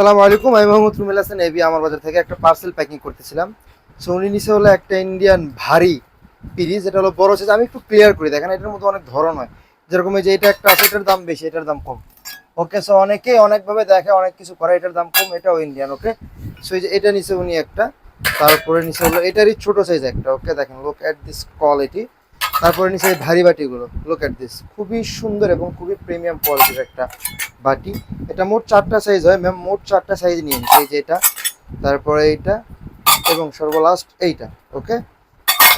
আসসালামু আলাইকুম, আমি মোহাম্মদ রুমেল হাসান এবি আমার বাজার থেকে একটা পার্সেল প্যাকিং করতেছিলাম। সো উনি নিচে হলো একটা ইন্ডিয়ান ভারী পিরিজ, এটা হলো বড় সাইজ। আমি একটু ক্লিয়ার করি, দেখেন এটার মধ্যে অনেক ধরন হয়। যেরকম এই যে এটা একটা আছে, এটার দাম বেশি, এটার দাম কম। ওকে, সো অনেকে অনেকভাবে দেখে, অনেক কিছু করে, এটার দাম কম, এটাও ইন্ডিয়ান। ওকে, সো এই যে এটা নিচে উনি একটা, তারপরে নিচে হলো এটারই ছোট সাইজ একটা। ওকে, দেখেন, লুক অ্যাট দিস কোয়ালিটি। তারপরে নিচে এই ভারী বাটিগুলো, লুক অ্যাট দিস, খুবই সুন্দর এবং খুবই প্রিমিয়াম কোয়ালিটির একটা বাটি। এটা মোট 4টা সাইজ হয় ম্যাম, মোট 4টা সাইজ নিয়ে নিচ্ছে। এই যে এটা, তারপরে এইটা, এবং সর্বলাস্ট এইটা। ওকে,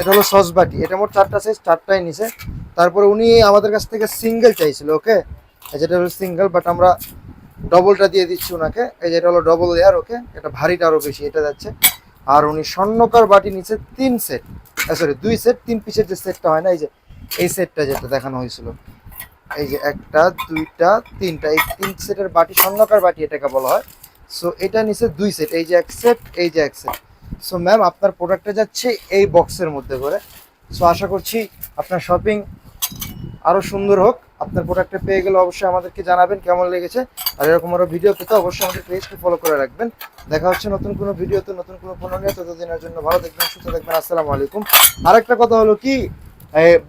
এটা হলো সস বাটি। এটা মোট 4টা সাইজ, 4টাই নিছে। তারপরে উনি আমাদের কাছ থেকে সিঙ্গেল চাইছিল। ওকে, যেটা হলো সিঙ্গেল, বাট আমরা ডবলটা দিয়ে দিচ্ছি ওনাকে। এই যে এটা হলো ডবল লেয়ার। ওকে, এটা ভারীটা আরও বেশি, এটা যাচ্ছে। আর উনি স্বর্ণকার বাটি নিচে 3 সেট, সরি 2 সেট, 3 পিসের যে সেটটা হয় না, এই যে এই সেটটা যেটা দেখানো হয়েছিল, এই যে একটা, দুইটা, তিনটা, এই 3 সেটের বাটি, স্বর্ণকার বাটি এটাকে বলা হয়। সো এটা নিচে 2 সেট, এই যে 1 সেট, এই যে 1 সেট। সো ম্যাম, আপনার প্রোডাক্টটা যাচ্ছে এই বক্সের মধ্যে করে। সো আশা করছি আপনার শপিং আরও সুন্দর হোক। আপনার প্রোডাক্টটা পেয়ে গেলে অবশ্যই আমাদেরকে জানাবেন কেমন লেগেছে। আর এরকম আরও ভিডিও পেতে অবশ্যই আমাদের পেজকে ফলো করে রাখবেন। দেখা হচ্ছে নতুন কোনো ভিডিওতে, নতুন কোনো পণ্য নিয়ে। ততদিনের জন্য ভালো থাকবেন, সুস্থ থাকবেন। আসসালামু আলাইকুম। আরেকটা কথা হলো কি,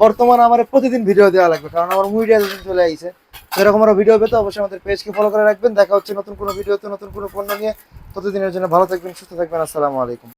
বর্তমানে আমার প্রতিদিন ভিডিও দেওয়া লাগবে, কারণ আমার মিডিয়া চলে আইছে। এরকম আরও ভিডিও পেতে অবশ্যই আমাদের পেজকে ফলো করে রাখবেন। দেখা হচ্ছে নতুন কোনো ভিডিওতে, নতুন কোনো পণ্য নিয়ে। ততদিনের জন্য ভালো থাকবেন, সুস্থ থাকবেন। আসসালামু আলাইকুম।